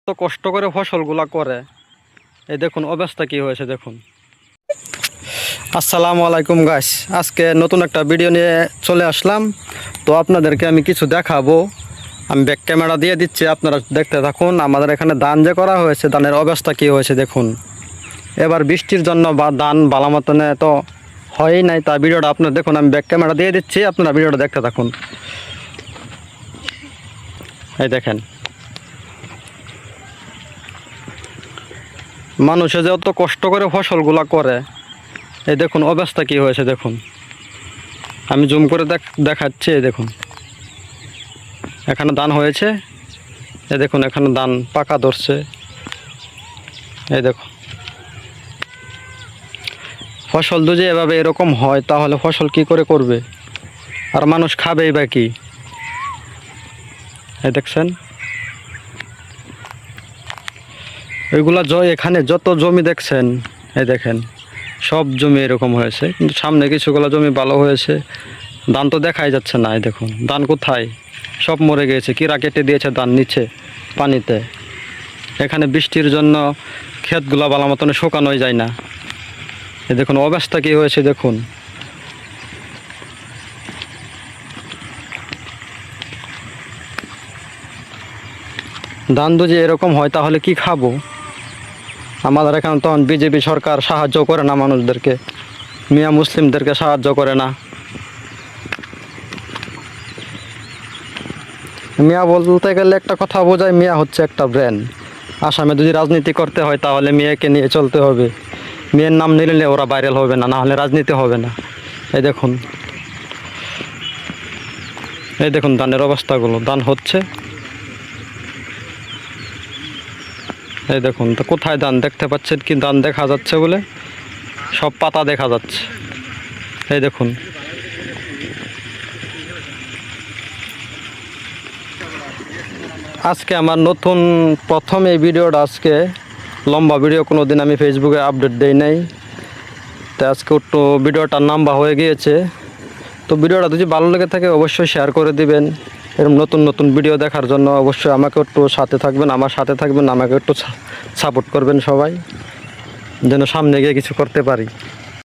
তো কষ্ট করে ফসলগুলা করে, এই দেখুন অবস্থা কি হয়েছে দেখুন। আসসালামু আলাইকুম গাইস, আজকে নতুন একটা ভিডিও নিয়ে চলে আসলাম। তো আপনাদেরকে আমি কিছু দেখাবো। আমি ব্যাক ক্যামেরা দিয়ে দিচ্ছি, আপনারা দেখতে থাকুন। আমাদের এখানে ধান যে করা হয়েছে, ধানের অবস্থা কি হয়েছে দেখুন। এবার বৃষ্টির জন্য বা ধান ভালো মতনে তো হয়ই নাই, তা ভিডিওটা আপনারা দেখুন। আমি ব্যাক ক্যামেরা দিয়ে দিচ্ছি, আপনারা ভিডিওটা দেখতে থাকুন। এই দেখেন মানুষে যে অত কষ্ট করে ফসলগুলা করে, এই দেখুন অবস্থা কি হয়েছে দেখুন। আমি জুম করে দেখাচ্ছি। এই দেখুন এখানে ধান হয়েছে, এই দেখুন এখানে ধান পাকা ধরছে। এই দেখুন ফসল যদি এভাবে এরকম হয়, তাহলে ফসল কি করে করবে আর মানুষ খাবেই বা কি? এই দেখছেন ওইগুলা এখানে যত জমি দেখছেন, এই দেখেন সব জমি এরকম হয়েছে, কিন্তু সামনে কিছুগুলো জমি ভালো হয়েছে। ধান তো দেখাই যাচ্ছে না। এই দেখুন ধান কোথায়, সব মরে গিয়েছে। কিরা কেটে দিয়েছে ধান নিচে পানিতে। এখানে বৃষ্টির জন্য ক্ষেতগুলো ভালো মতন শুকানোই যায় না। এই দেখুন অবস্থা কি হয়েছে দেখুন। ধান যদি এরকম হয়, তাহলে কি খাবো? আমাদের এখানে তখন বিজেপি সরকার সাহায্য করে না মানুষদেরকে, মিয়া মুসলিমদেরকে সাহায্য করে না। মিয়া বলতে গেলে একটা কথা বোঝায়, মিয়া হচ্ছে একটা ব্র্যান্ড। আসামে যদি রাজনীতি করতে হয়, তাহলে মিয়াকে নিয়ে চলতে হবে। মেয়ের নাম নিলে ওরা ভাইরাল হবে না, না হলে রাজনীতি হবে না। এই দেখুন, এই দেখুন ধানের অবস্থাগুলো। ধান হচ্ছে, এই দেখুন। তো কোথায় ধান দেখতে পাচ্ছেন কি? ধান দেখা যাচ্ছে বলে সব পাতা দেখা যাচ্ছে। এই দেখুন আজকে আমার নতুন প্রথম এই ভিডিওটা, আজকে লম্বা ভিডিও কোনো দিন আমি ফেসবুকে আপডেট দেই নাই। তো আজকে একটু ভিডিওটা লম্বা হয়ে গিয়েছে। তো ভিডিওটা যদি ভালো লেগে থাকে, অবশ্যই শেয়ার করে দিবেন। এরকম নতুন নতুন ভিডিও দেখার জন্য অবশ্যই আমাকে একটু সাথে থাকবেন, আমার সাথে থাকবেন, আমাকে একটু সাপোর্ট করবেন সবাই, যেন সামনে গিয়ে কিছু করতে পারি।